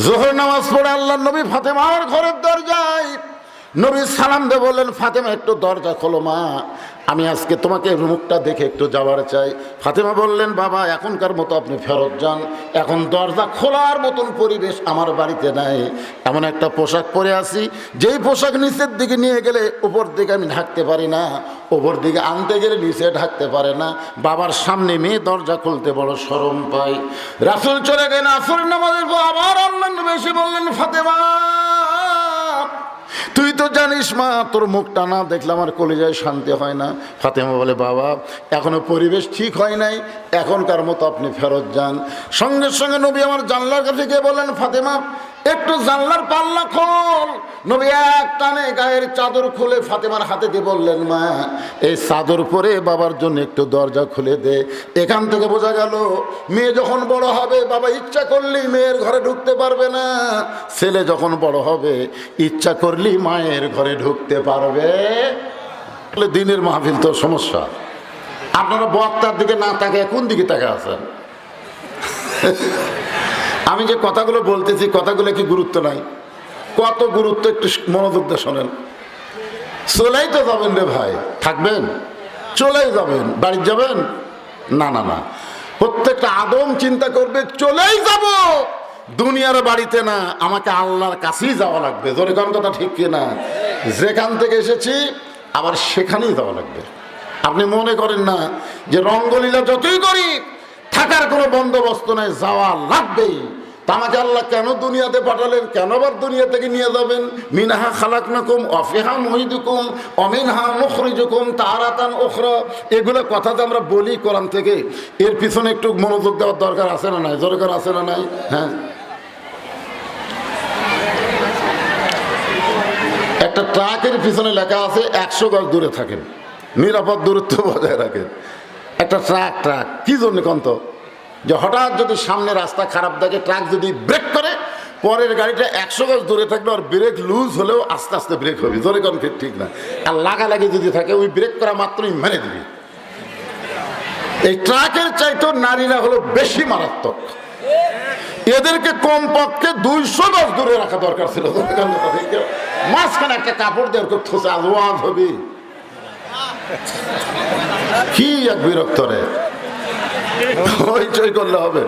জোহর নামাজ পড়ে আল্লাহর নবী ফাতেমার ঘরের দরজায় নবী সালাম দিয়ে বললেন, ফাতেমা একটু দরজা খোলো মা, আমি আজকে তোমাকে মুখটা দেখে একটু যাওয়ার চাই। ফাতেমা বললেন, বাবা এখনকার মতো আপনি ফেরত যান, এখন দরজা খোলার মতন পরিবেশ আমার বাড়িতে নাই। এমন একটা পোশাক পরে আছি, যেই পোশাক নিচের দিকে নিয়ে গেলে উপর দিকে আমি ঢাকতে পারি না, উপর দিকে আনতে গেলে নিচে ঢাকতে পারে না। বাবার সামনে মেয়ে দরজা খুলতে বড় শরম পাই। রাসূল চলে গেলেন আসরের নামাজের পর। আবার আল্লাহর নবী এসে বললেন, ফাতেমা তুই তো জানিস মা, তোর মুখটা না দেখলে আমার কলিজায় শান্তি হয় না। ফাতেমা বলে, বাবা এখনো পরিবেশ ঠিক হয় নাই, এখনকার মতো আপনি ফেরত যান। সঙ্গে সঙ্গে নবী আমার জানলার কাছে গিয়ে বললেন, ফাতেমা একটু জানলার পাল্লা খোল। নবী এক টানে গায়ের চাদর খুলে ফাতেমার হাতে দিয়ে বললেন, মা এই চাদর পরে বাবার জন্য একটু দরজা খুলে দে। এখান থেকে বোঝা গেল মেয়ে যখন বড় হবে বাবা ইচ্ছা করলেই মেয়ের ঘরে ঢুকতে পারবে না, ছেলে যখন বড় হবে ইচ্ছা করলেই মায়ের ঘরে ঢুকতে পারবে। দিনের মাহফিল তো সমস্যা। আপনারা বক্তার দিকে না তাকায় কোন দিকে তাকায় আছেন? আমি যে কথাগুলো বলতেছি কথাগুলো কি গুরুত্ব নাই? কত গুরুত্ব একটু মনোযোগ দিয়ে শোনেন। চলেই তো যাবেন রে ভাই, থাকবেন? চলেই যাবেন, বাড়ি যাবেন? না না না, প্রত্যেকটা আদম চিন্তা করবে চলেই যাব, দুনিয়ার বাড়িতে না, আমাকে আল্লাহর কাছেই যাওয়া লাগবে। জোরে কোন কথা ঠিক কিনা? যেখান থেকে এসেছি আবার সেখানেই যাওয়া লাগবে। আপনি মনে করেন না যে রঙ্গলীলা যতই করি থাকার কোনো বন্দোবস্ত নাই, যাওয়া লাগবেই। তা আমাকে আল্লাহ কেন দুনিয়াতে পাঠালেন, কেন আবার দুনিয়া থেকে নিয়ে যাবেন? মিনহা খালাকনাকুম ওয়া ফিহা নুঈদুকুম ওয়া মিনহা নুখরিজুকুম তারাতান উখরা, এগুলো কথা তো আমরা বলি কোরআন থেকে। এর পিছনে একটু মনোযোগ দেওয়ার দরকার আছে না নাই? দরকার আছে না নাই? হ্যাঁ, একটা ট্রাকের পিছনে লেখা আছে 100 গজ দূরে থাকেন, নিরাপদ দূরত্ব বজায় রাখেন। একটা ট্রাক কি জন্য কন্ত? যে হঠাৎ যদি সামনে রাস্তা খারাপ থাকে, ট্রাক যদি ব্রেক করে, পরের গাড়িটা 100 গজ দূরে থাকবে, আর ব্রেক লুজ হলেও আস্তে আস্তে ব্রেক হবে। জোরে কোন ঠিক না? আর লাগালাগি যদি থাকে ওই ব্রেক করা মাত্রই মেরে দিবি। এই ট্রাকের চাইতেও নারীরা হলো বেশি মারাত্মক। এদেরকে কমপক্ষে 200 গজ দূরে রাখা দরকার ছিল। মাঝখানে একটা কাপড় দিয়ে থোসা আওয়াজ হবে, কি এক বিরক্ত রে, হইচই করলে হবে।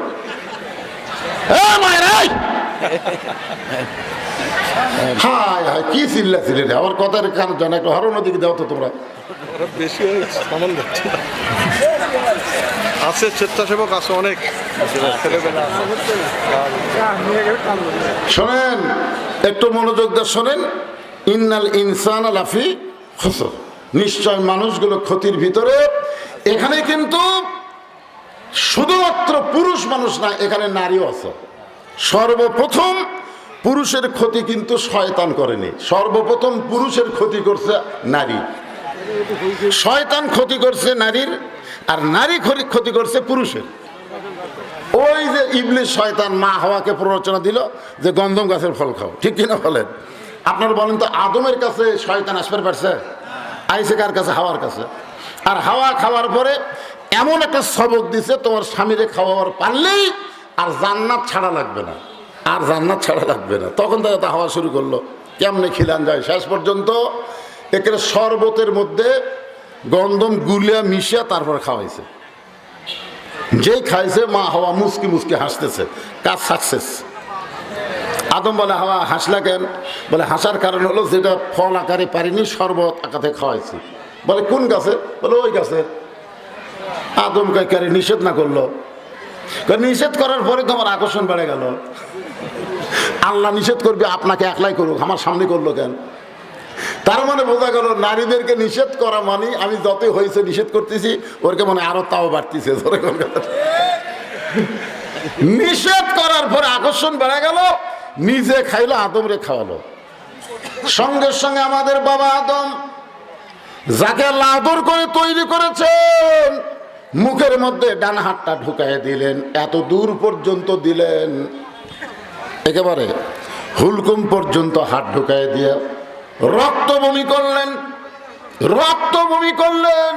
হায় হায় কি চিল্লা চিল্লি রে, আমার কথার কান জানা একটু হরণ দিকে দাও তো তোমরা। বেশি আছে, স্বেচ্ছাসেবক আছে অনেক। শোনেন, একটু মনোযোগ দিয়ে শোনেন। ইন্নাল ইনসানা লাফি খুসর, নিশ্চয় মানুষগুলো ক্ষতির ভিতরে। এখানে কিন্তু শুধুমাত্র পুরুষ মানুষ না, এখানে নারীও আছে। সর্বপ্রথম পুরুষের ক্ষতি কিন্তু শয়তান করেনি, সর্বপ্রথম পুরুষের ক্ষতি করছে নারী। শয়তান ক্ষতি করছে নারীর, আর নারী ক্ষতি করছে পুরুষের। ওই যে ইবলিস শয়তান মা হাওয়াকে প্ররোচনা দিল যে গন্ধম গাছের ফল খাও, ঠিক কিনা বলেন? আপনারা বলেন তো, আদমের কাছে শয়তান আসতে পারছে? আইসে কার কাছে? হাওয়ার কাছে। আর হাওয়া খাওয়ার পরে এমন একটা সবক দিছে, তোমার স্বামীরে খাওয়াবার পারলেই আর জান্নাত ছাড়া লাগবে না, আর জান্নাত ছাড়া লাগবে না। তখন তাকে তা হাওয়া শুরু করলো, কেমনে খিলান যায়। শেষ পর্যন্ত একের শরবতের মধ্যে গন্ধম গুলিয়া মিশিয়া তারপর খাওয়াইছে। যেই খাইছে মা হাওয়া মুসকি মুসকি হাসতেছে, কাজ সাকসেস। আদম বলে, হাওয়া হাসলা কেন? বলে, হাসার কারণ হলো যেটা ফল আকারে পারিনি শরবত আকারে খাওয়াইছি। বলে, কোন গাছে? বলে, ওই গাছে। আদম কারে নিষেধ না করলো? নিষেধ করার পরে তোমার আকর্ষণ বেড়ে গেল। আল্লাহ নিষেধ করবে আপনাকে একলাই করুক, আমার সামনে করলো কেন? তার মানে বোঝা গেল নারীদেরকে নিষেধ করা মানে আমি যতই হয়েছে নিষেধ করতেছি, ওরকে মনে আরো তাও বাড়তিছে। নিষেধ করার পরে আকর্ষণ বেড়ে গেল, নিজে খাইলো, আদমরে খাওয়ালো। সঙ্গে সঙ্গে আমাদের বাবা আদম, যাকে আল্লাহ আদর করে তৈরি করেছেন, মুখের মধ্যে ডান হাতটা ঢুকাই দিলেন, এত দূর পর্যন্ত দিলেন, একেবারে হুলকুম পর্যন্ত হাত ঢুকাই দিয়ে রক্ত বমি করলেন, রক্ত বমি করলেন।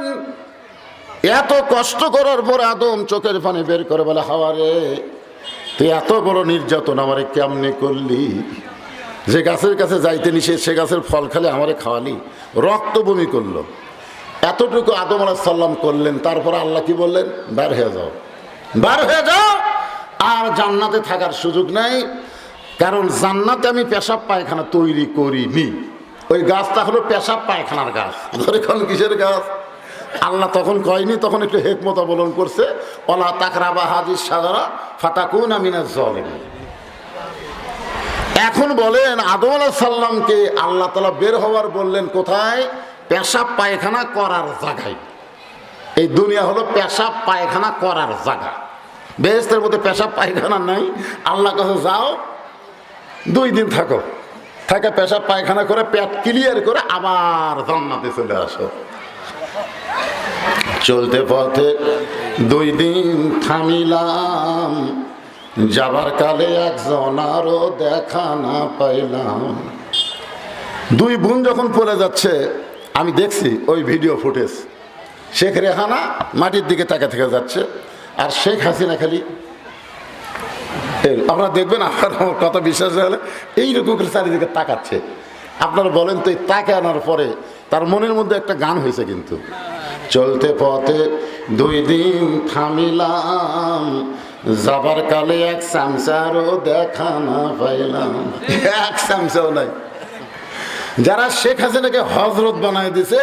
এত কষ্ট করার পর আদম চোখের পানি বের করে বলে, হাওয়া রে তুই এত বড় নির্যাতন আমারে কেমনে করলি, যে গাছের কাছে যাইতে নিষেধ সে গাছের ফল খালে আমারে খাওয়ালি, রক্ত বমি করলো। এতটুকু আদম আলাইহিস সালাম করলেন, তারপর আল্লাহ কি বললেন? বার হয়ে যাও, বার হয়ে যাও, আর জান্নাতে থাকার সুযোগ নাই। কারণ জান্নাতে আমি পেশাব পায়খানা তৈরি করিনি। ওই গাছটা হলো পেশাব পায়খানার গাছ। ধরে কোন কিসের গাছ? আল্লাহ তখন কয়নি, তখন একটু হিকমত অবলম্বন করছে, ওয়ালা তাকরাবা হাযিহিস শাজারা ফাতাকুনা মিনাজ জালিমিন। এখন বলেন আদম আলাইহিস সালামকে আল্লাহ তাআলা বের হওয়ার বললেন কোথায়? পেশাব পায়খানা করার জায়গায়। এই দুনিয়া হলো পেশাব পায়খানা করার জায়গা। বেহেশতের মধ্যে পেশাব পায়খানা নাই। আল্লাহ কাছে যাও, 2 দিন থাকো, থাকে পেশাব পায়খানা করে পেট ক্লিয়ার করে আবার জান্নাতে চলে আসো। চলতে পথে 2 দিন থামিলাম, যাবার কালে একজনারও দেখা না পাইলাম। 2 বোন যখন পড়ে যাচ্ছে, আমি দেখছি ওই ভিডিও ফুটেজ। শেখ রেহানা মাটির দিকে তাকা থেকে যাচ্ছে, আর শেখ হাসিনা খালি আপনারা দেখবেন, আমার কথা বিশ্বাস হলে এইরকম করে চারিদিকে তাকাচ্ছে। আপনারা বলেন তো, এই তাকে আনার পরে তার মনের মধ্যে একটা গান হয়েছে কিন্তু, চলতে পথে 2 দিন থামিলাম, যাবার কালে এক চামচারও দেখা না পাইলাম। এক চামচাও নাই। যারা শেখ হাসিনাকে হজরত বানায় দিছে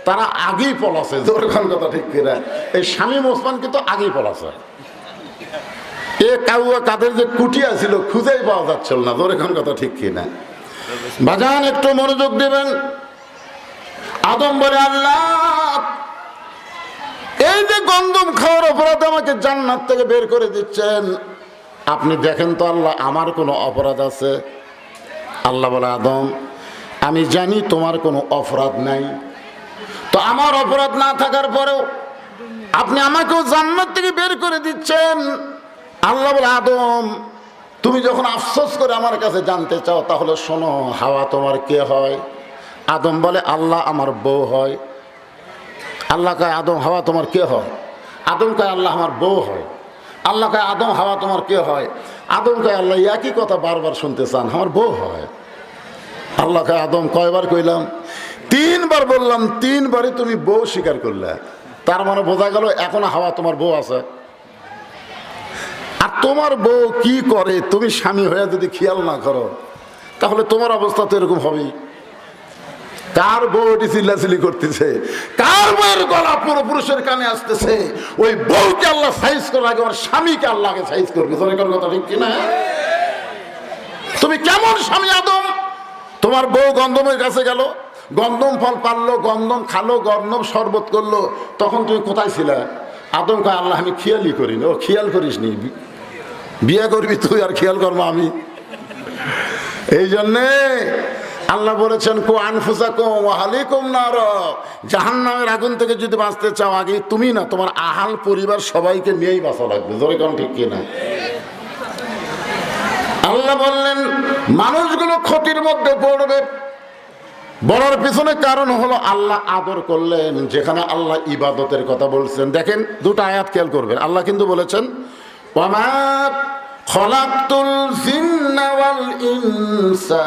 তারা আগেই পলাছে। জোরখান কথা ঠিক কিনা? এই শামীম ওসমান কিন্তু আগেই পলাছে। এ কাউয়া কাদের যে কুটিয়া ছিল খুঁজেই পাওয়া যাচ্ছিল না। জোরখান কথা ঠিক কিনা? বাজান একটু মনোযোগ দেবেন। আদম বলে, আল্লাহ এই যে গন্ধম খাওয়ার অপরাধে আমাকে জান্নাত থেকে বের করে দিচ্ছেন, আপনি দেখেন তো আল্লাহ আমার কোনো অপরাধ আছে? আল্লাহ বলে, আদম আমি জানি তোমার কোনো অপরাধ নাই, তো আমার অপরাধ না থাকার পরেও আপনি আমাকেও জান্নাত থেকে বের করে দিচ্ছেন। আল্লাহ বলে, আদম তুমি যখন আফসোস করে আমার কাছে জানতে চাও, তাহলে শোনো, হাওয়া তোমার কে হয়? আদম বলে, আল্লাহ আমার বউ হয়। আল্লাহ কয়, আদম হাওয়া তোমার কে হয়? আদম কয়, আল্লাহ আমার বউ হয়। আল্লাহ কয়, আদম হাওয়া তোমার কে হয়? আদম কয়, আল্লাহ একই কথা বারবার শুনতে চান, আমার বউ হয়। আল্লাহ কয়, আদম কয়বার কইলাম? 3 বার বললাম, 3 বারই তুমি বউ স্বীকার করলে। তার মানে বোঝা গেল এখনো হাওয়া তোমার বউ আছে। আর তোমার বউ কি করে তুমি স্বামী হয়ে যদি খেয়াল না করো, তাহলে তোমার অবস্থা তো এরকম হবেই। কার বউ এটি চিল্লাচিল্লি করতেছে, কার বউয়ের গলা পুরো পুরুষের কানে আসতেছে, ওই বউকে আল্লাহ সাইজ করার আগে ওর স্বামীকে আল্লাহকে সাইজ করবে। কথা ঠিক কিনা? তুমি কেমন স্বামী আদম? তোমার বউ গন্ধমের কাছে গেল, গন্ধম ফল পারলো, গন্ধম খালো, গন্ধম শরবত করলো, তখন তুমি কোথায় ছিলে? আদম কয়, আল্লাহ আমি খেয়ালই করিনি। ও খেয়াল করিস নি? বিয়ে করবি তুই আর খেয়াল করবো আমি? এই জন্যে আল্লাহ বলেছেন, কো আনফুসাকুম ওয়া আহলিকুম নার, জাহান্নামের আগুন থেকে যদি বাঁচতে চাও, আগে তুমি না, তোমার আহাল পরিবার সবাইকে নিয়েই বাঁচা লাগবে। জোরে কোন ঠিক কিনা? আল্লাহ বললেন মানুষগুলো ক্ষতির মধ্যে পড়বে। বলার পিছনে কারণ হলো আল্লাহ আদর করলেন। যেখানে আল্লাহ ইবাদতের কথা বলছেন, দেখেন 2টা আয়াত খেয়াল করবেন। আল্লাহ কিন্তু বলেছেন, ওয়ামা খলাকতুল জিন্না ওয়াল ইনসা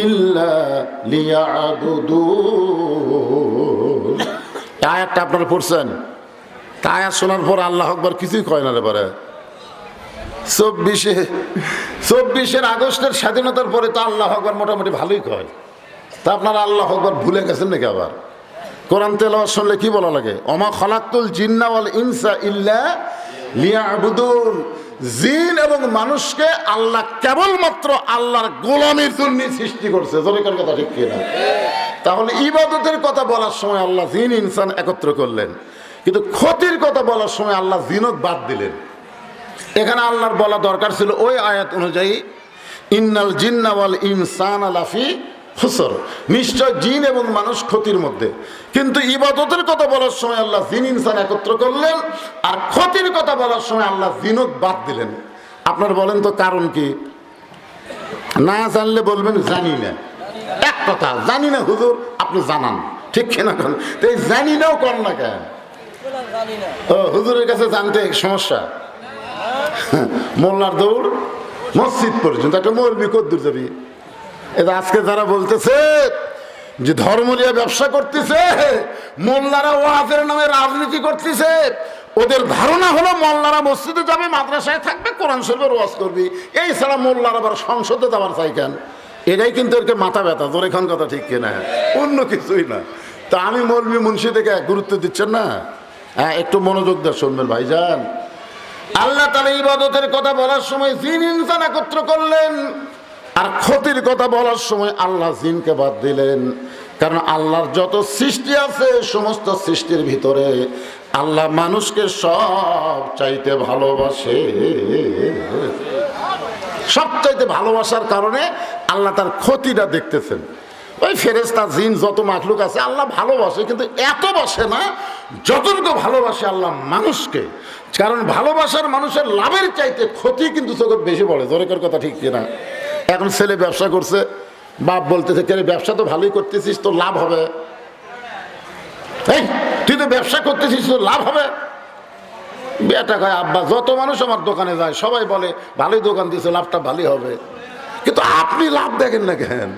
ইল্লা লিয়াবুদুন। আয়াতটা আপনারা পড়ছেন? তা আয়াত শোনার পর আল্লাহ আকবার কিছুই কয় না রে পারে। 24 আগস্টের স্বাধীনতার পরে তো আল্লাহ আকবার মোটামুটি ভালোই কয়। তা আপনারা আল্লাহ আকবার ভুলে গেছেন নাকি? আবার কোরআন তেলাওয়াত শুনলে কি বলা লাগে? ওমা খলাকতুল জিন্না ওয়াল ইনসা ইল্লা লিয়াবুদুন। জিন এবং মানুষকে আল্লাহ কেবলমাত্র আল্লাহর গোলামির জন্য সৃষ্টি করছে। জোরেকার কথা ঠিক কিনা? তাহলে ইবাদতের কথা বলার সময় আল্লাহ জিন ইনসান একত্র করলেন, কিন্তু ক্ষতির কথা বলার সময় আল্লাহ জিনক বাদ দিলেন। এখানে আল্লাহর বলা দরকার ছিল ওই আয়াত অনুযায়ী, ইন্নাল জিন্না ওয়াল ইনসানা লাফি খুসর, নিশ্চয় জিন এবং মানুষ ক্ষতির মধ্যে। কিন্তু ইবাদতের কথা বলার সময় আল্লাহ জিন ইনসান একত্র করলেন, আর ক্ষতির কথা বলার সময় আল্লাহ জিনক বাদ দিলেন। আপনারা বলেন তো কারণ কি? না জানলে বলবেন জানি না। এক কথা, জানি না হুজুর, আপনি জানান, ঠিক কিনা? তো এই জানি নাও কর না কেন? ও হুজুরের কাছে জানতে সমস্যা? মোল্লার দৌড় মসজিদ পর্যন্ত, একটা মৌলবি কদ্দুর যাবি? এটা আজকে যারা বলতেছে যে ধর্ম নিয়ে ব্যবসা করতেছে, মোল্লারা ওয়াজের নামে রাজনীতি করতেছে, ওদের ধারণা হলো মোল্লারা মসজিদে যাবে, মাদ্রাসায় থাকবে, কোরআন শরীফের ওয়াজ করবি, এই ছাড়া মোল্লারা আবার সংসদে যাবার চাই কেন? এটাই কিন্তু এরকে মাথা ব্যথা, তোর এখন কথা ঠিক কিনা, অন্য কিছুই না। তা আমি মৌলবি মুন্সি থেকে গুরুত্ব দিচ্ছেন না? হ্যাঁ, একটু মনোযোগ দিয়ে শুনবেন ভাইজান। আল্লাহ তাআলা ইবাদতের কথা বলার সময় জিন ইনসান একত্র করলেন, আর ক্ষতির কথা বলার সময় আল্লাহ জিনকে বাদ দিলেন। কারণ আল্লাহর যত সৃষ্টি আছে সমস্ত সৃষ্টির ভিতরে আল্লাহ মানুষকে সব চাইতে ভালোবাসে। সব চাইতে ভালোবাসার কারণে আল্লাহ তার ক্ষতিটা দেখতেছেন। ওই ফেরেশতা জিন যত মাখলুক আছে আল্লাহ ভালোবাসে, কিন্তু এত বাসে না যতটুকু ভালোবাসে আল্লাহ মানুষকে। কারণ ভালোবাসার মানুষের লাভের চাইতে ক্ষতি কিন্তু চোখে বেশি পড়ে। জোরেকার কথা ঠিক কিনা? এখন ছেলে ব্যবসা করছে, বাপ বলতেছে কে ব্যবসা তো ভালোই করতেছিস, তো লাভ হবে। এই তুই তো ব্যবসা করতেছিস, তো লাভ হবে। বেটা কয় আব্বা যত মানুষ আমার দোকানে যায় সবাই বলে ভালোই দোকান দিয়েছে, লাভটা ভালোই হবে, কিন্তু আপনি লাভ দেখেন না কেন?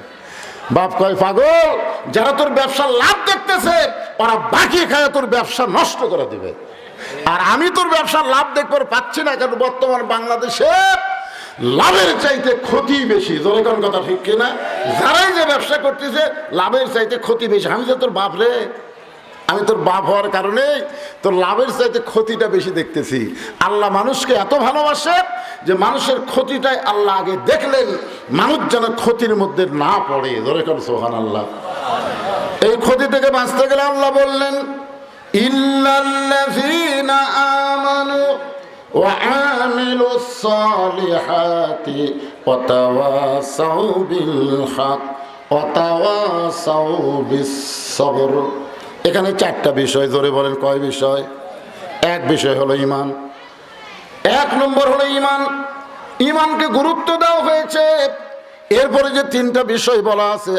বাপ কয় পাগল, যারা তোর ব্যবসার লাভ দেখতেছে ওরা বাকি খায় তোর ব্যবসা নষ্ট করে দিবে। আর আমি তোর ব্যবসার লাভ দেখবার পাচ্ছি না, কারণ বর্তমান বাংলাদেশে লাভের চাইতে ক্ষতি বেশি। জনগণ কথা ঠিক কিনা? যারাই যে ব্যবসা করতেছে লাভের চাইতে ক্ষতি বেশি। আমি যে তোর বাপ রে, আমি তোর বাপ হওয়ার কারণে তোর লাভের চাইতে ক্ষতিটা বেশি দেখতেছি। আল্লাহ মানুষকে এত ভালোবাসে যে মানুষের ক্ষতিটাই আল্লাহ আগে দেখলেন, মানুষ যেন ক্ষতির মধ্যে না পড়ে। ধরে কর সুবহানাল্লাহ। এই ক্ষতি থেকে বাঁচতে গেলে আল্লাহ বললেন ইল্লাল্লাযীনা আমানু ওয়া আমিলুস সালিহাতি ওয়া তাওয়াসাউ বিল হক ওয়া তাওয়াসাউ বিস সবর। এখানে চারটা বিষয়, জোরে বলেন কয় বিষয়? এক বিষয় হলো ঈমান। এক নম্বর হলো ঈমান। ঈমানকে গুরুত্ব দেওয়া হয়েছে। এরপরে যে তিনটা বিষয় বলা আছে,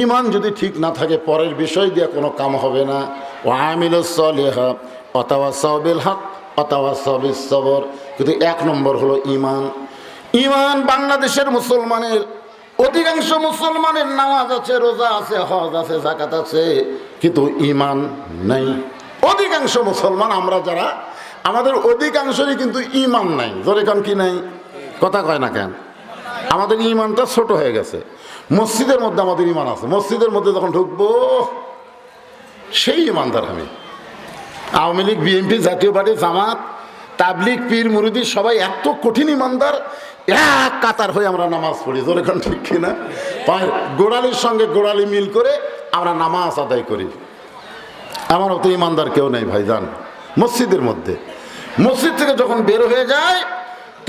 ঈমান যদি ঠিক না থাকে পরের বিষয় দিয়ে কোনো কাম হবে না। ওয়া আমিলুস সালিহাত ওয়া তাওয়াসাউ বিল হক ওয়া তাওয়াসাউ বিস সবর। কিন্তু এক নম্বর হলো ঈমান। ঈমান বাংলাদেশের মুসলমানের অধিকাংশ মুসলমানের নামাজ আছে, রোজা আছে, হজ আছে, যাকাত আছে, কিন্তু ঈমান নাই। অধিকাংশ মুসলমান আমরা যারা, আমাদের অধিকাংশই কিন্তু ঈমান নাই। জোরে কান কি নাই? কথা কয় না কেন? আমাদের ঈমানটা ছোট হয়ে গেছে। মসজিদের মধ্যে আমাদের ঈমান আছে, মসজিদের মধ্যে যখন ঢুকবো সেই ঈমানদার আমি। আওয়ামী লীগ, বিএনপি, জাতীয় পার্টি, জামাত, তাবলিগ, পীর, মুরিদি সবাই এত কঠিন ঈমানদার, এক কাতার হয়ে আমরা নামাজ পড়ি। জোরে কান ঠিক কিনা? পায়ের গোড়ালির সঙ্গে গোড়ালি মিল করে আমরা নামাজ আদায় করি। আমার অত ঈমানদার কেউ নেই ভাইজান মসজিদের মধ্যে। মসজিদ থেকে যখন বের হয়ে যায়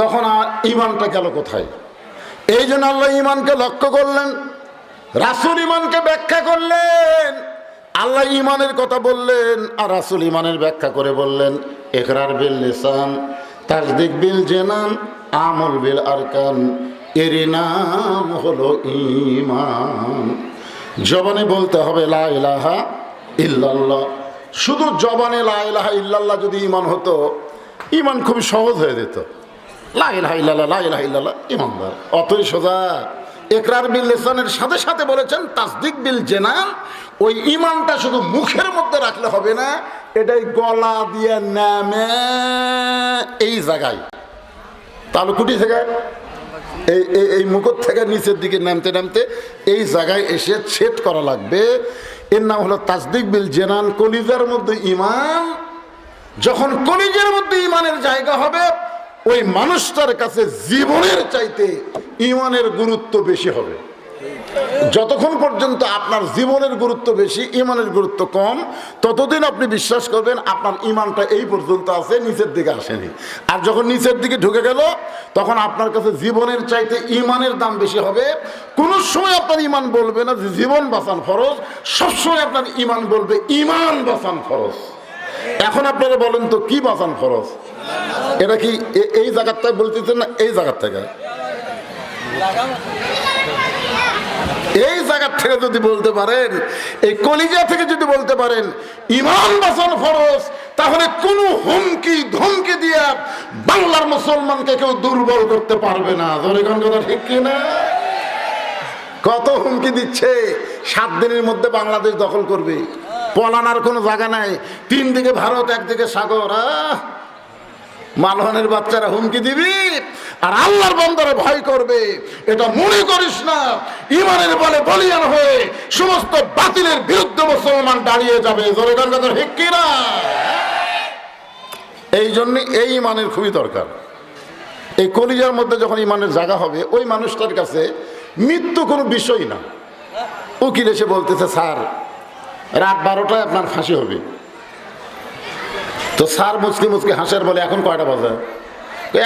তখন আর ঈমানটা গেল কোথায়? এই জন্য আল্লাহ ঈমানকে লক্ষ্য করলেন, রাসূল ঈমানকে ব্যাখ্যা করলেন। আল্লাহ ঈমানের কথা বললেন আর রাসূল ঈমানের ব্যাখ্যা করে বললেন ইকরার বিল লিসান, তাসদীক বিল জানান, আমল বিল আরকান। এর নাম হলো ঈমান। জবানে বলতে হবে লা ইলাহা ইল্লাল্লাহ। শুধু জবানে লা ইলাহা ইল্লাল্লাহ যদি ঈমান হতো, ঈমান খুবই সহজ হয়ে যেত। লা ইলাহা ইল্লাল্লাহ, লা ইলাহা ইল্লাল্লাহ, ঈমানদার। অতই সোজা। ইকরার বিল লিসানের সাথে সাথে বলেছেন তাসদীক বিল জানান। ওই ঈমানটা শুধু মুখের মধ্যে রাখলে হবে না, এটাই গলা দিয়ে নামে এই জায়গায়, তালুকুটি থেকে এই মুখর থেকে নিচের দিকে নামতে নামতে এই জায়গায় এসে ছেদ করা লাগবে। এর নাম হলো তাসদীক বিল জানান। কলিজার মধ্যে ঈমান, যখন কলিজার মধ্যে ঈমানের জায়গা হবে ওই মানুষটার কাছে জীবনের চাইতে ঈমানের গুরুত্ব বেশি হবে। যতক্ষণ পর্যন্ত আপনার জীবনের গুরুত্ব বেশি, ঈমানের গুরুত্ব কম, ততদিন আপনি বিশ্বাস করবেন আপনার ঈমানটা এই পর্যন্ত আছে, নিচের দিকে আসেনি। আর যখন নিচের দিকে ঢুকে গেল তখন আপনার কাছে জীবনের চাইতে ঈমানের দাম বেশি হবে। কোনো সময় আপনার ঈমান বলবে না যে জীবন বাঁচান ফরজ, সবসময় আপনার ঈমান বলবে ঈমান বাঁচান ফরজ। এখন আপনারা বলেন তো কি বাঁচান ফরজ? এটা কি এই জায়গার থেকে বলতেছেন না এই জায়গার থেকে? এই জায়গা থেকে যদি বলতে পারেন, এই কলিজা থেকে যদি বলতে পারেন ঈমান বাঁচানো ফরজ, তাহলে কোনো হুমকি ধমকি দিয়ে বাংলার মুসলমানকে কেউ দুর্বল করতে পারবে না। ধরে কোন কথা ঠিক কিনা? কত হুমকি দিচ্ছে, 7 দিনের মধ্যে বাংলাদেশ দখল করবে, পলানার কোনো জায়গা নাই, 3 দিকে ভারত, একদিকে সাগর। মালহানের বাচ্চারা হুমকি দিবি আর আল্লাহর বান্দারে ভয় করবে, এটা মনে করিস না। ইমানের বলে বলিয়ান হয়ে সমস্ত বাতিলের বিরুদ্ধে মুসলমান দাঁড়িয়ে যাবে। জোরে গান কথা ঠিক কিনা? এই জন্য এই ইমানের খুবই দরকার। এই কলিজার মধ্যে যখন ইমানের জায়গা হবে, ওই মানুষটার কাছে মৃত্যু কোনো বিষয় না। উকিল এসে বলতেছে, স্যার রাত 12টায় আপনার ফাঁসি হবে। তো স্যার মুচকি মুচকি হাসের বলে, এখন কয়টা বাজে?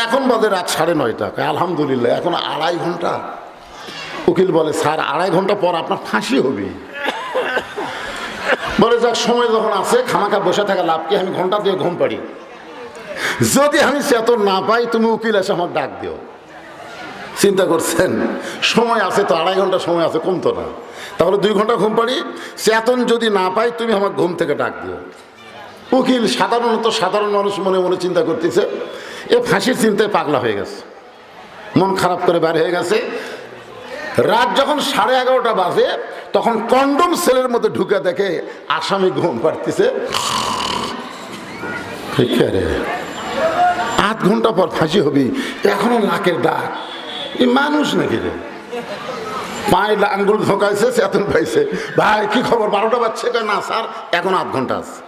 এখন বাজে রাত 9:30। আলহামদুলিল্লাহ, এখন 2.5 ঘন্টা। উকিল বলে, স্যার 2.5 ঘন্টা পর আপনার ফাঁসি হবে। বলে, যাক সময় যখন আছে খামাখা বসে থাকা লাভ কি, আমি ঘন্টা দিয়ে ঘুম পাড়ি, যদি আমি চেতন না পাই তুমি উকিল এসে আমার ডাক দিও। চিন্তা করছেন, সময় আছে তো, 2.5 ঘন্টা সময় আছে, কমতো না, তাহলে 2 ঘন্টা ঘুম পাড়ি, চেতন যদি না পাই তুমি আমার ঘুম থেকে ডাক দিও। উকিল সাধারণ মানুষ মনে মনে চিন্তা করতেছে, এ ফাঁসির চিন্তায় পাগলা হয়ে গেছে, মন খারাপ করে বের হয়ে গেছে। রাত যখন 11:30 বাজে, তখন কন্ডম সেলের মধ্যে ঢুকে দেখে আসামি ঘুম পাড়তেছে। রে 8 ঘন্টা পর ফাঁসি হবি, এখনো নাকের ডাক, এ মানুষ নাকি রে? পায়ে আঙ্গুল ঢোকাইছে, চেতন পাইছে। ভাই কি খবর, 12টা বাজছে? না স্যার, এখন 8 ঘন্টা আছে।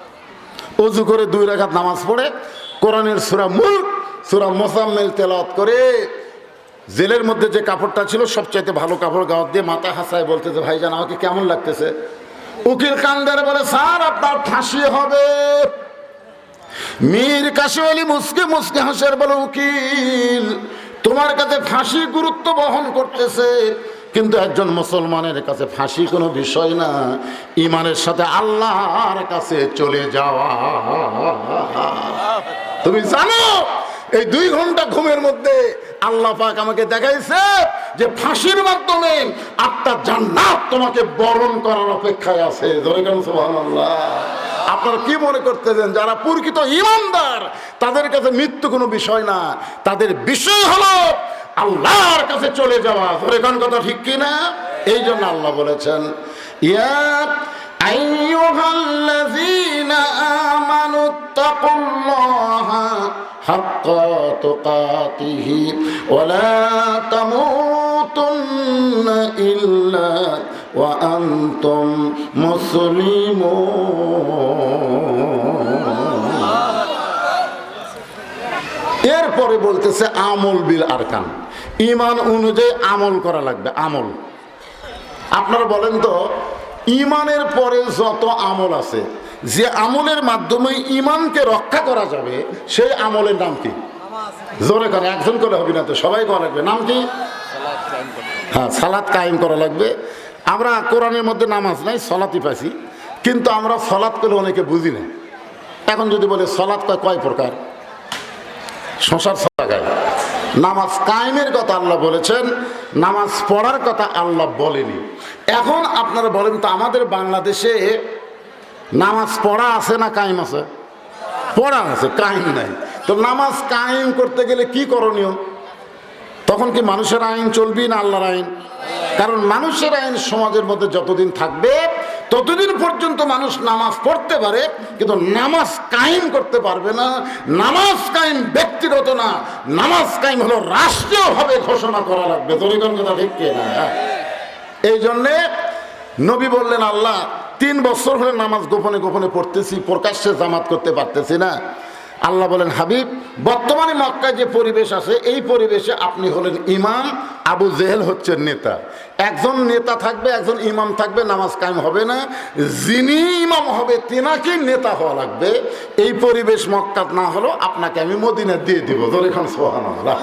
অজু করে 2 রাকাত নামাজ পড়ে কোরআনের সূরা মুলক, সূরা মুজাম্মিল তেলাওয়াত করে জেলের মধ্যে যে কাপড়টা ছিল সবচাইতে ভালো কাপড় গাওয়াত দিয়ে মাথা হাসায় বলতেছে, ভাইজান আমাকে কেমন লাগতেছে? উকিল কান্দারে বলে, স্যার আপনার ফাঁসি হবে। মীর কাশিম আলী মুসকে মুসকে হাসের বলে, উকিল তোমার কাছে ফাঁসি গুরুত্ব বহন করতেছে, কিন্তু একজন মুসলমানের কাছে ফাঁসি কোনো বিষয় না, ইমানের সাথে আল্লাহর কাছে চলে যাওয়া। তুমি জানো এই 2 ঘন্টা ঘুমের মধ্যে আল্লাহ পাক আমাকে দেখাইছে যে ফাঁসির মাধ্যমে 8টা জান্নাত তোমাকে বরণ করার অপেক্ষায় আছে। জোরে বলুন সুবহানাল্লাহ। আপনারা কি মনে করতেছেন, যারা প্রকৃত ঈমানদার তাদের কাছে মৃত্যু কোনো বিষয় না, তাদের বিষয় হলো আল্লাহর কাছে চলে যাওয়া। জোরে কোন কথা ঠিক কিনা? এই জন্য আল্লাহ বলেছেন, ইয়া আইয়ুহাল্লাযীনা আমানুত্তাকুল্লাহা হাক্কা তুকাতিহি ওয়া লা তামুতুন্না ইল্লা ওয়া আনতুম মুসলিমুন। এরপরে বলতেছে আমল বিল আরকান, ঈমান অনুযায়ী আমল করা লাগবে। আমল আপনারা বলেন তো, ঈমানের পরে যত আমল আছে, যে আমলের মাধ্যমে ঈমানকে রক্ষা করা যাবে সেই আমলের নাম কি? জোরে করে, একজন করে হবে না তো, সবাই করা লাগবে। নাম কি? হ্যাঁ, সালাত কায়েম করা লাগবে। আমরা কোরআনের মধ্যে নামাজ নাই, সলাতই পাইছি, কিন্তু আমরা সলাত করলে অনেকে বুঝি না। এখন যদি বলে সলাত কয় প্রকার, সংসার জায়গায় নামাজ কায়েমের কথা আল্লাহ বলেছেন, নামাজ পড়ার কথা আল্লাহ বলেনি। এখন আপনারা বলেন তো, আমাদের বাংলাদেশে নামাজ পড়া আছে না কায়েম আছে? পড়া আছে, কায়েম নাই। তো নামাজ কায়েম করতে গেলে কি করণীয়? তখন কি মানুষের আইন চলবি না আল্লাহর আইন? কারণ মানুষের আইন সমাজের মধ্যে যতদিন থাকবে ততদিন পর্যন্ত মানুষ নামাজ পড়তে পারে, কিন্তু নামাজ কায়েম করতে পারবে না। নামাজ কায়েম ব্যক্তিগত না, নামাজ কায়েম হলো রাষ্ট্রীয়ভাবে ঘোষণা করা লাগবে। তরিকন কথা ঠিক কিনা? এই জন্যে নবী বললেন, আল্লাহ 3 বছর হলে নামাজ গোপনে গোপনে পড়তেছি, প্রকাশ্যে জামাত করতে পারতেছি না। আল্লাহ বলেন, হাবিব বর্তমানে মক্কায় যে পরিবেশ আছে, এই পরিবেশে আপনি হলেন ইমাম, আবু জেহেল হচ্ছে নেতা। একজন নেতা থাকবে, একজন ইমাম থাকবে, নামাজ কায়েম হবে না। যিনি ইমাম হবে তিনাকে নেতা হওয়া লাগবে। এই পরিবেশ মক্কা না হলো আপনাকে আমি মদিনা দিয়ে দিব। এখন সুবহানাল্লাহ,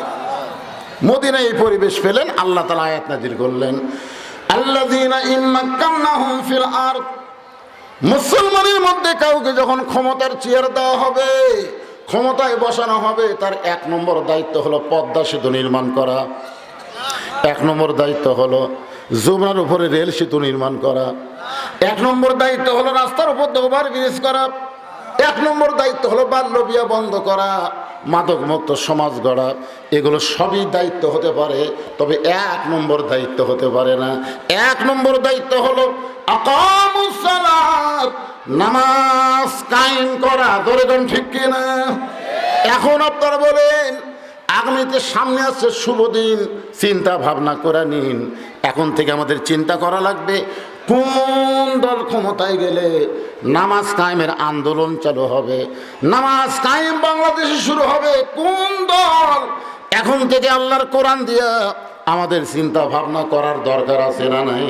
মদিনায় এই পরিবেশ পেলেন, আল্লাহ তাআলা আয়াত নাযিল করলেন, আল্লাযীনা ইম্মাক্কানাহুম ফিল আরদ। মুসলমানের মধ্যে কাউকে যখন ক্ষমতার চেয়ার দেওয়া হবে, ক্ষমতায় বসানো হবে, তার 1 নম্বর দায়িত্ব হলো পদ্মা সেতু নির্মাণ করা। 1 নম্বর দায়িত্ব হলো যমুনার উপরে রেল সেতু নির্মাণ করা। 1 নম্বর দায়িত্ব হলো রাস্তার উপর ওভার ব্রিজ করা। এক নম্বর দায়িত্ব হলো বাল্য বিয়া বন্ধ করা, মাদক মুক্ত সমাজ গড়া। এগুলো সবই দায়িত্ব হতে পারে, তবে এক নম্বর দায়িত্ব হতে পারে না। এক নম্বর দায়িত্ব হলো আকামুস সালাত, নামাজ কায়েম করা। ধরে কোন ঠিক কিনা? এখন আপনারা বলেন, আগামীতে সামনে আসছে শুভ দিন, চিন্তা ভাবনা করে নিন। এখন থেকে আমাদের চিন্তা করা লাগবে কোন দল ক্ষমতায় গেলে নামাজ কায়েমের আন্দোলন চালু হবে, নামাজ কায়েম বাংলাদেশে শুরু হবে। কোন দল? এখন থেকে আল্লাহর কোরআন দিয়া আমাদের চিন্তা ভাবনা করার দরকার আছে না নাই?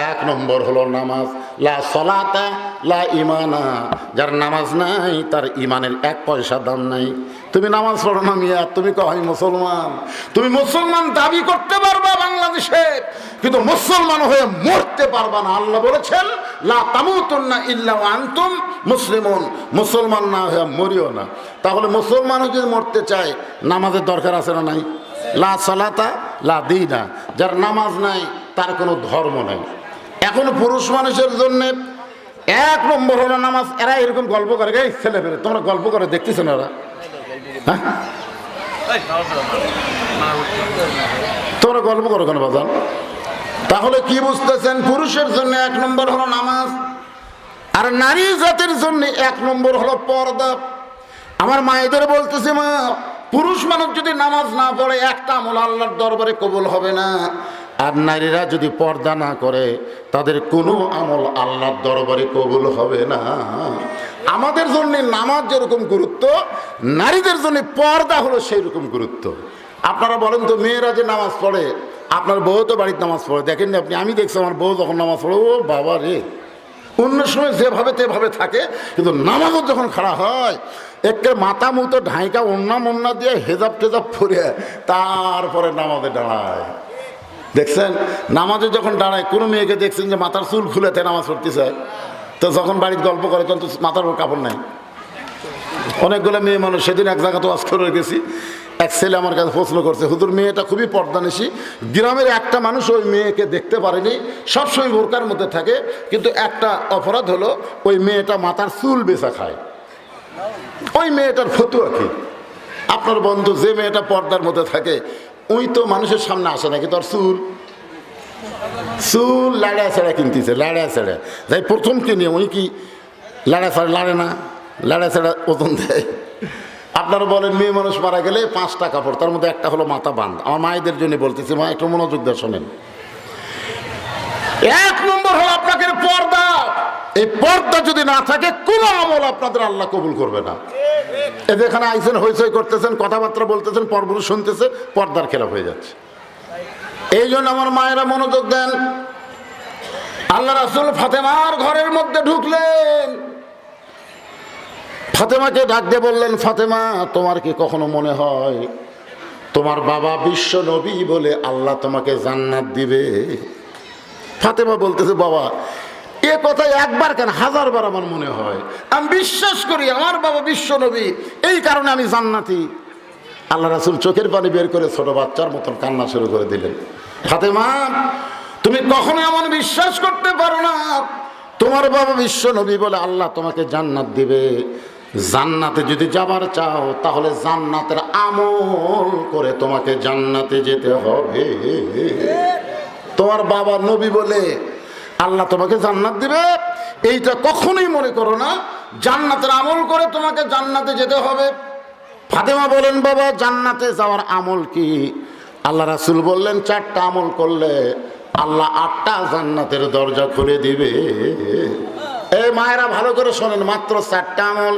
এক নম্বর হলো নামাজ। লা সলাতা লা ইমানা, যার নামাজ নাই তার ইমানের এক পয়সা দাম নাই। তুমি নামাজ পড়ো না মিয়া, তুমি কই মুসলমান? তুমি মুসলমান দাবি করতে পারবা বাংলাদেশে, কিন্তু মুসলমান হয়ে মরতে পারবা না। আল্লাহ বলেছেন লা তামুতুন্না ইল্লা ওয়া আনতুম মুসলিমুন, মুসলমান না হয়ে মরিও না। তাহলে মুসলমান যদি মরতে চায় নামাজের দরকার আছে না নাই? লা সালাতা লা দীনা, যার নামাজ নাই তার কোনো ধর্ম নাই। এখন পুরুষ মানুষের জন্য এক নম্বর হলো নামাজ। এরা এরকম গল্প করে, এই ছেলে পেলে তোমরা গল্প করে দেখতেছো না? ওরা তোমরা গল্প করো কেন বাজান? তাহলে কি বুঝতেছেন? পুরুষের জন্য এক নম্বর হলো নামাজ, আর নারী জাতির জন্য এক নম্বর হলো পর্দা। আমার মায়েদের বলতেছে, মা, পুরুষ মানুষ যদি নামাজ না পড়ে একটা আমল আল্লাহর দরবারে কবুল হবে না। আর নারীরা যদি পর্দা না করে তাদের কোনো আমল আল্লাহর দরবারে কবুল হবে না। আমাদের জন্য নামাজ যেরকম গুরুত্ব, নারীদের জন্য পর্দা হলো সেই রকম গুরুত্ব। আপনারা বলেন তো, মেয়েরা যে নামাজ পড়ে, আপনার বউ তো বাড়িতে নামাজ পড়ে, দেখেন আপনি? আমি দেখছি আমার বউ যখন নামাজ পড়ে, ও বাবা রে, অন্য সময় যেভাবে তেভাবে থাকে, কিন্তু নামাজও যখন খাড়া হয় একে মাথা মুতো ঢাইকা ওন্না দিয়ে হেজাব টেজাব পরে তারপরে নামাজে দাঁড়ায়। দেখছেন নামাজে যখন দাঁড়ায়, কোনো মেয়েকে দেখছেন যে মাথার চুল খুলেতে নামাজ পড়তেছে? তো যখন বাড়িতে গল্প করে তখন তো মাথার উপর কাপড় নাই। অনেকগুলো মেয়ে মানুষ, সেদিন এক জায়গা তো ওয়াজ করে গেছি, এক ছেলে আমার কাছে প্রশ্ন করছে, হুজুর মেয়েটা খুবই পর্দানিশী, গ্রামের একটা মানুষ ওই মেয়েকে দেখতে পারেনি, সবসময় বোরকার মধ্যে থাকে, কিন্তু একটা অপরাধ হলো ওই মেয়েটা মাথার চুল বেচা খায়। ওই মেয়েটার ফতুয়া কি? আপনার বন্ধু যে মেয়েটা পর্দার মধ্যে থাকে ওই তো মানুষের সামনে আসে নাকি তোর চুল লাড়া ছাড়া কিনতেছে, লাড়া ছাড়া যাই প্রথম কিনে ওই কি লাড়া ছাড়া লাড়ে না, লাড়া ছাড়া ওজন দেয়। আপনারা বলেন মেয়ে মানুষ মারা গেলে 5টা কাপড়, তার মধ্যে একটা হলো মাথা বাঁধ। আমার মায়েদের জন্য বলতেছি, মা একটু মনোযোগ দিয়ে শোনেন। এক নম্বর হলো আপনাকে পর্দা। এই পর্দা যদি না থাকে কোনো আমল আপনাদের আল্লাহ কবুল করবে না। এদের এখানে আইসেন, হইচই করতেছেন, কথাবার্তা বলতেছেন, পরপুরুষ শুনতেছে, পর্দার খেলাফ হয়ে যাচ্ছে। এই জন্য আমার মায়েরা মনোযোগ দেন। আল্লাহ রাসূল ফাতেমার ঘরের মধ্যে ঢুকলেন, ফাতেমাকে ডাক দিয়ে বললেন, ফাতেমা, তোমার কি কখনো মনে হয় তোমার বাবা বিশ্ব নবী বলে আল্লাহ তোমাকে জান্নাত দিবে? ফাতেমা বলতেছে, বাবা এ কথা একবার কেন 1000বার আমার মনে হয়। আমি বিশ্বাস করি আমার বাবা বিশ্ব নবী, এই কারণে আমি জান্নাতি। আল্লাহ রাসূল চোখের পানি বের করে ছোট বাচ্চার মতন কান্না শুরু করে দিলেন। ফাতেমা, তুমি কখনো এমন বিশ্বাস করতে পারো না তোমার বাবা বিশ্ব নবী বলে আল্লাহ তোমাকে জান্নাত দিবে। জান্নাতে যদি যাবার চাও তাহলে জান্নাতের আমল করে তোমাকে জান্নাতে যেতে হবে। তোমার বাবা নবী বলে আল্লাহ তোমাকে জান্নাত দিবে এইটা কখনোই মনে করো না, জান্নাতের আমল করে তোমাকে জান্নাতে যেতে হবে। ফাতেমা বলেন, বাবা জান্নাতে যাওয়ার আমল কি? আল্লাহ রাসূল বললেন, 4টা আমল করলে আল্লাহ 8টা জান্নাতের দরজা খুলে দিবে। এই মায়েরা ভালো করে শোনেন, মাত্র 4টা আমল,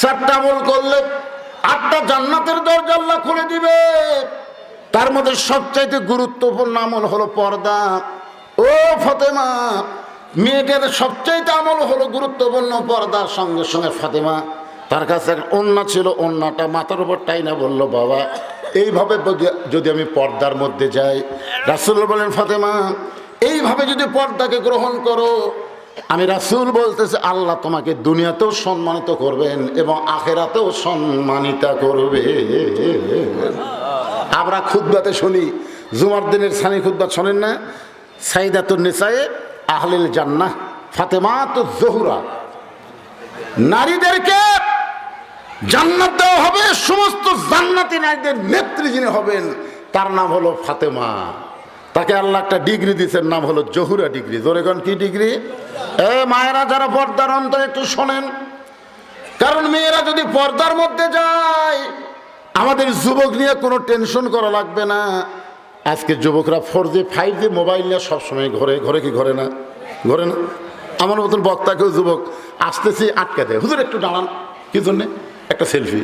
4টা আমল করলে 8টা জান্নাতের দরজা আল্লাহ খুলে দিবে। তার মধ্যে সবচাইতে গুরুত্বপূর্ণ আমল হলো পর্দা। ও ফাতেমা, মেয়েদের সবচাইতে আমল হলো গুরুত্বপূর্ণ পর্দার সঙ্গে সঙ্গে ফাতেমা তার কাছে এক ওড়না ছিল, ওড়নাটা মাথার উপর টাইনা বলল, বাবা এইভাবে যদি আমি পর্দার মধ্যে যাই, রাসূল বলেন, ফাতেমা এইভাবে যদি পর্দাকে গ্রহণ করো, আমি রাসূল বলতেছি আল্লাহ তোমাকে দুনিয়াতেও সম্মানিত করবেন এবং আখিরাতেও সম্মানিত করবে। আমরা খুতবাতে শুনি, জুমার দিনের সানি খুতবা শোনেন না? সাইদাতুন নিসায়ে আহলিল জান্নাহ ফাতেমাতুজ জোহরা। নারীদেরকে জান্নাত দেওয়া হবে, সমস্ত জান্নাতি নারীদের নেত্রী যিনি হবেন তার নাম হলো ফাতেমা। তাকে আল্লাহ একটা ডিগ্রি দিয়েছেন, নাম হলো জহুরা ডিগ্রি। জোরে কোন কি ডিগ্রি? মায়েরা যারা পর্দার অন্তরে একটু শোনেন, কারণ মেয়েরা যদি পর্দার মধ্যে যায় আমাদের যুবক নিয়ে কোনো টেনশন করা লাগবে না। আজকে যুবকরা 4G 5G মোবাইল নিয়ে সবসময় ঘরে ঘরে, কি ঘরে না? ঘরে না? আমার মতন বক্তাকেও যুবক আসতেছি আটকে দেয়, হুজুর একটু দাঁড়ান, কি জন্যে? একটা সেলফি।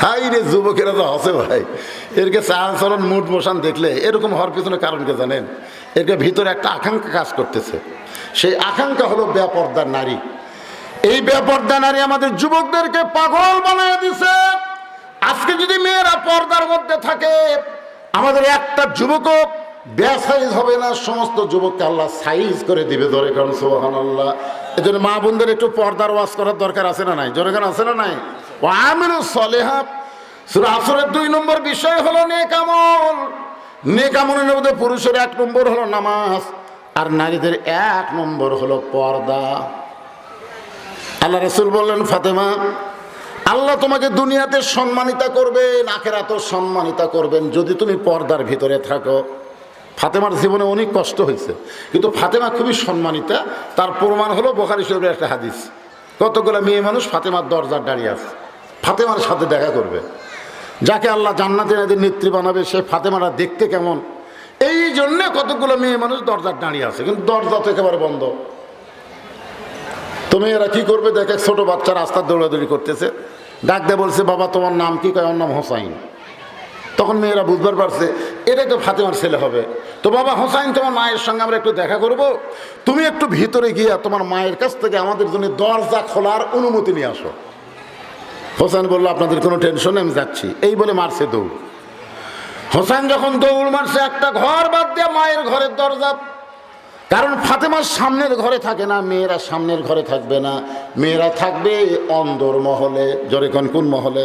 হাই রে যুবকেরা তো হসে ভাই, এরকে চাল চলন মুড মোশন দেখলে এরকম হওয়ার পিছনে কারণকে জানেন? এরকে ভিতরে একটা আকাঙ্ক্ষা কাজ করতেছে, সেই আকাঙ্ক্ষা হলো বেপর্দা নারী। এই বেপর্দা নারী আমাদের যুবকদেরকে পাগল বানিয়ে দিছে। আজকে যদি মেয়েরা পর্দার মধ্যে থাকে আমাদের একটা যুবকও বেসাইজ হবে না, সমস্ত যুবককে আল্লাহ সাইজ করে দিবে। জোরে কারণ সুবহানাল্লাহ। এই জন্য মা বোনদের একটু পর্দার ওয়াজ করার দরকার আছে না নাই? জোরে কারণ আছে না নাই? ও আমিনু সলেহাত। সূরা আসরের 2 নম্বর বিষয় হলো নেক আমল। নেক আমলের মধ্যে পুরুষের 1 নম্বর হলো নামাজ, আর নারীদের 1 নম্বর হলো পর্দা। আল্লাহ রাসূল বললেন, ফাতেমা, আল্লাহ তোমাকে দুনিয়াতে সম্মানিত করবেন, আখিরাতেও সম্মানিত করবেন যদি তুমি পর্দার ভিতরে থাকো। ফাতেমার জীবনে অনেক কষ্ট হয়েছে, কিন্তু ফাতেমা খুবই সম্মানিতা। তার প্রমাণ হলো বুখারী শরীফের একটা হাদিস। কতগুলো মেয়ে মানুষ ফাতেমার দরজার দাঁড়িয়ে আছে, ফাতেমার সাথে দেখা করবে। যাকে আল্লাহ জান্নাতের নেত্রী বানাবে সে ফাতেমারা দেখতে কেমন, এই জন্যে কতগুলো মেয়ে মানুষ দরজার দাঁড়িয়ে আছে, কিন্তু দরজা তো একেবারে বন্ধ। তো মেয়েরা কি করবে? দেখে ছোট বাচ্চা রাস্তার দৌড়াদৌড়ি করতেছে, ডাক দিয়ে বলছে, বাবা তোমার নাম কি? কয়, ওর নাম হোসাইন। তখন মেয়েরা বুঝবার পারছে এটাই তো ফাতেমার ছেলে হবে। তো বাবা হোসাইন, তোমার মায়ের সঙ্গে আমরা একটু দেখা করব, তুমি একটু ভিতরে গিয়া তোমার মায়ের কাছ থেকে আমাদের জন্য দরজা খোলার অনুমতি নিয়ে আসো। হোসাইন বললো, আপনাদের কোনো টেনশন নেই, আমি যাচ্ছি। এই বলে মারছে দৌড়। হোসাইন যখন দৌড় মারছে, একটা ঘর বাদ দিয়ে মায়ের ঘরের দরজা, কারণ ফাতেমার সামনের ঘরে থাকে না, মেয়েরা সামনের ঘরে থাকবে না, মেয়েরা থাকবে অন্দর মহলে। জোরে কোন মহলে?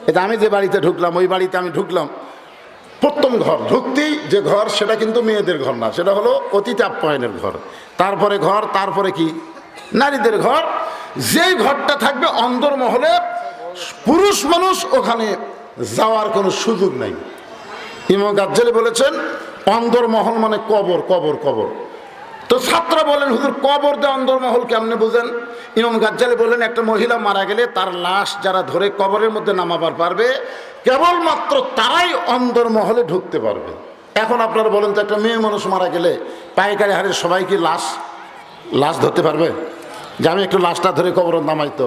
এটা আমি যে বাড়িতে ঢুকলাম, ওই বাড়িতে আমি ঢুকলাম, প্রথম ঘর ঢুকতেই যে ঘর সেটা কিন্তু মেয়েদের ঘর না, সেটা হলো অতিথি আপ্যায়নের ঘর। তারপরে ঘর, তারপরে কি? নারীদের ঘর। যেই ঘরটা থাকবে অন্দর মহলে, পুরুষ মানুষ ওখানে যাওয়ার কোনো সুযোগ নাই। ইমাম গাজ্জালী বলেছেন অন্দর মহল মানে কবর, কবর, কবর। তো ছাত্ররা বলেন, হুজুর কবর দিয়ে অন্দরমহল কেমনে বুঝেন? ইমাম গাজ্জালী বললেন, একটা মহিলা মারা গেলে তার লাশ যারা ধরে কবরের মধ্যে নামাবার পারবে, কেবলমাত্র তারাই অন্দরমহলে ঢুকতে পারবে। এখন আপনারা বলেন তো, একটা মেয়ে মানুষ মারা গেলে পাইকারি হারে সবাই কি লাশ ধরতে পারবে? যে আমি একটু লাশটা ধরে কবর নামাইতো।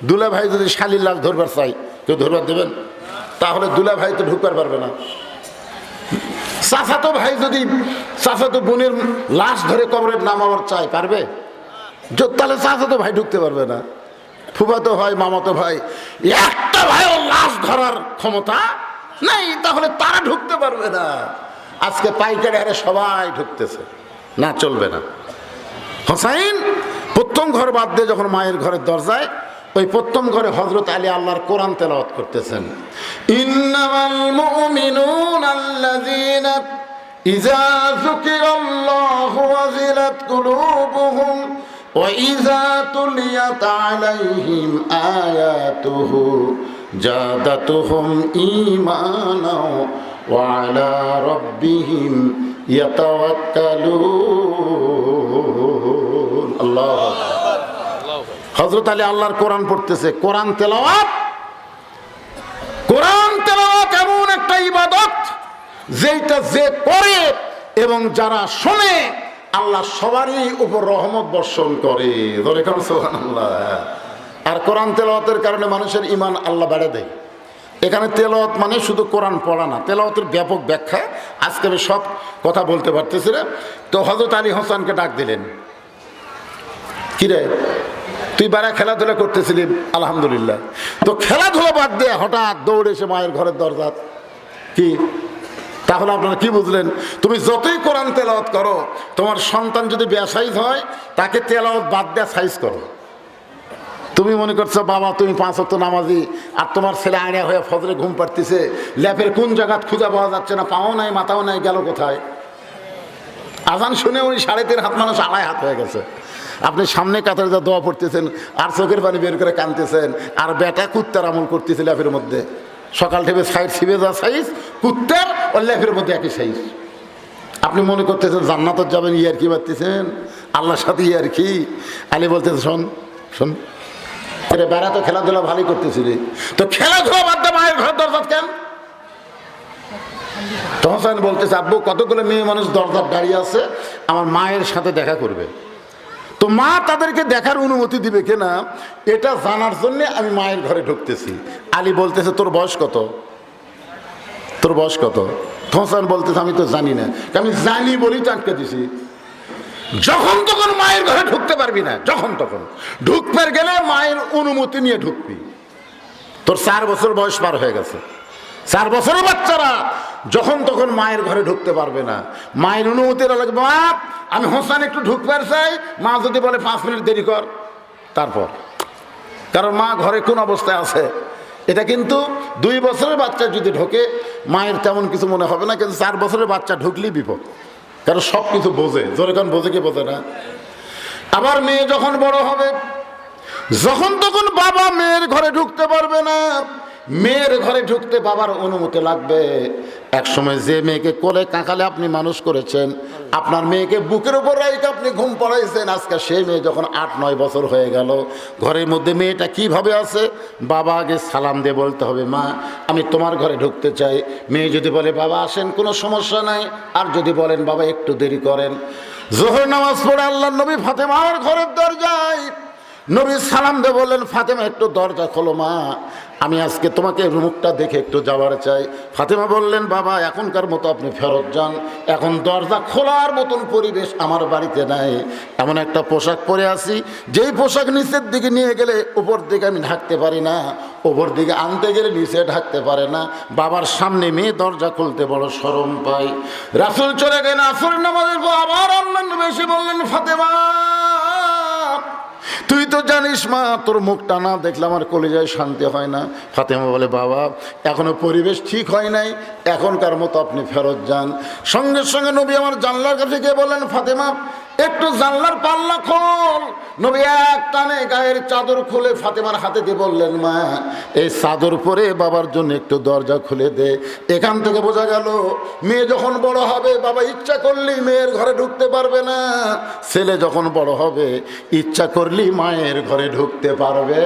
দুলা ভাই যদি শালির লাশ ধরবার চাই, কেউ ধরবার দেবেন? তাহলে দুলা ভাই তো ঢুকবার পারবে না। চাচাতো ভাই যদি চাচাতো বোনের লাশ ধরে কবরের নামাবার চাই, পারবে? তাহলে চাচাতো ভাই ঢুকতে পারবে না। ফুফাতো ভাই, মামাতো ভাই, একটা ভাইও লাশ ধরার ক্ষমতা নাই, তাহলে তারা ঢুকতে পারবে না। আজকে পাইকারি হারে সবাই ঢুকতেছে, না চলবে না। হোসাইন প্রথম ঘর বাদ দিয়ে যখন মায়ের ঘরের দরজায়, ওই প্রথম ঘরে হযরত আলী আল্লাহর কোরআন তেলাওয়াত করতেছেন। ইন্নামাল মুমিনুনা আল্লাযীনা ইযা যুকিরাল্লাহু ওয়াজিলাত কুলুবুহুম ওয়া ইযা তুলিয়াত আলাইহিম আয়াতুহু জাদাতুহুম ঈমানা ওয়া আলা রাব্বিহিম ইয়াতাওয়াক্কালুন। আল্লাহু আকবার। হযরত আলী আল্লাহর কোরআন পড়তেছে। কোরআন তেলাওয়াত এমন একটা ইবাদত যেটা যে করে এবং যারা শোনে আল্লাহ সবারই উপর রহমত বর্ষণ করে। ধরে কারণ সুবহানাল্লাহ। আর কোরআন তেলাওয়াতের কারণে মানুষের ঈমান আল্লাহ বাড়ায় দেয়। এখানে তেলাওয়াত মানে শুধু কোরআন পড়া না, তেলাওয়াতের ব্যাপক ব্যাখ্যা। আজকে আমি সব কথা বলতে পারতেছি না। তো হযরত আলী হোসেনকে ডাক দিলেন, কিরে তুই বারা খেলাধুলা করতেছিলি? আলহামদুলিল্লাহ। তো খেলাধুলা বাদ দিয়ে হঠাৎ দৌড়ে এসে মায়ের ঘরের দরজা কি? তাহলে আপনারা কি বুঝলেন? তুমি যতই কোরআন তেলাওয়াত করো, তোমার সন্তান যদি বেসাইজ হয় তাকে তেলাওয়াত বাদ দিয়ে সাইজ করো। তুমি মনে করছো বাবা তুমি 5 ওয়াক্ত নামাজি, আর তোমার ছেলে আড়িয়া হয়ে ফজরে ঘুম পাড়তেছে, ল্যাপের কোন জায়গা খুঁজে পাওয়া যাচ্ছে না, পাও নাই মাথাও নাই, গেল কোথায়? আজান শুনে উনি 3.5 হাত মানুষ 2.5 হাত হয়ে গেছে। আপনি সামনে কাতারে যা দোয়া পড়তেছেন আর চোখের পানি বের করে কাঁদতেছেন, আর বেটা কুত্তার আমল করতেছে ল্যাপের মধ্যে। সকাল থেকে সাইড ছিবে যা সাইজ, কুত্তার ওর ল্যাপের মধ্যে একই সাইজ। আপনি মনে করতেছেন জান্নাতের যাবেন, ইয়ার কি বাড়তেছেন আল্লাহর সাথে, ইয়ার কি। আলী বলতেছে শোন শোন, বেড়া তো খেলাধুলা ভালোই করতেছিলি, তো খেলাধুলা বাদ দে, মায়ের ঘরের দরজা কেন? তহসান বলতেছে আব্বু কতগুলো মেয়ে মানুষ দরজার দাঁড়িয়ে আছে, আমার মায়ের সাথে দেখা করবে, তো মা তাদেরকে দেখার অনুমতি দিবে কিনা এটা জানার জন্য আমি মায়ের ঘরে ঢুকতেছি। আলী বলতেছে তোর বয়স কত, তোর বয়স কত? তহসান বলতেছে আমি তো জানি না, আমি জানি বলেই তো আটকে দিছি। যখন তখন মায়ের ঘরে ঢুকতে পারবি না, যখন তখন ঢুকতে গেলে মায়ের অনুমতি নিয়ে ঢুকবি। তোর 4 বছর বয়স পার হয়ে গেছে, 4 বছরের বাচ্চারা যখন তখন মায়ের ঘরে ঢুকতে পারবে না, মায়ের অনুমতি লাগবে। মা আমি হোসেন একটু ঢুকতে চাই, মা যদি বলে 5 মিনিট দেরি কর, তারপর, কারণ মা ঘরে কোন অবস্থায় আছে এটা কিন্তু 2 বছরের বাচ্চা যদি ঢোকে মায়ের তেমন কিছু মনে হবে না, কিন্তু 4 বছরের বাচ্চা ঢুকলেই বিপদ, কারণ সব কিছু বোঝে, জোরে কারণ বোঝে কি বোঝে না। আবার মেয়ে যখন বড় হবে, যখন তখন বাবা মেয়ের ঘরে ঢুকতে পারবে না, মেয়ের ঘরে ঢুকতে বাবার অনুমতি লাগবে। এক সময় যে মেয়েকে কোলে কাঁকালে আপনি মানুষ করেছেন, আপনার মেয়েকে বুকের উপর রাইকে আপনি ঘুম পড়াইছেন, আজকে সেই মেয়ে যখন 8-9 বছর হয়ে গেল, ঘরের মধ্যে মেয়েটা কিভাবে আছে, বাবা আগে সালাম দিয়ে বলতে হবে মা আমি তোমার ঘরে ঢুকতে চাই। মেয়ে যদি বলে বাবা আসেন কোনো সমস্যা নাই, আর যদি বলেন বাবা একটু দেরি করেন। জোহর নামাজ পড়ে আল্লাহর নবী ফাতেমার ঘরের দরজায় নবী সালাম দিয়ে বললেন ফাতেমা একটু দরজা খোলো মা, আমি আজকে তোমাকে মুখটা দেখে একটু যাওয়ার চাই। ফাতেমা বললেন বাবা এখনকার মতো আপনি ফেরত যান, এখন দরজা খোলার মতন পরিবেশ আমার বাড়িতে নাই, এমন একটা পোশাক পরে আছি যেই পোশাক নিচের দিকে নিয়ে গেলে উপর দিকে আমি ঢাকতে পারি না, উপর দিকে আনতে গেলে নিচে ঢাকতে পারে না। বাবার সামনে মেয়ে দরজা খুলতে বড় শরম পাই। রাসূল চলে গেলেন আসরের নামাজের পর, আবার আল্লাহর নবী এসে বললেন ফাতেমা তুই তো জানিস মা তোর মুখটা না দেখলে আমার কলিজায় শান্তি হয় না। ফাতেমা বলে বাবা এখনো পরিবেশ ঠিক হয় নাই, এখনকার মতো আপনি ফেরত যান। সঙ্গে সঙ্গে নবী আমার জানলার কাছে গিয়ে বললেন ফাতেমা একটু জানলার পাল্লা খোল। নবী এক টানে গায়ের চাদর খুলে ফাতেমার হাতে দিয়ে বললেন মা এই চাদর পরে বাবার জন্য একটু দরজা খুলে দে। এখান থেকে বোঝা গেল মেয়ে যখন বড় হবে বাবা ইচ্ছা করলেই মেয়ের ঘরে ঢুকতে পারবে না, ছেলে যখন বড় হবে ইচ্ছা করলেই মায়ের ঘরে ঢুকতে পারবে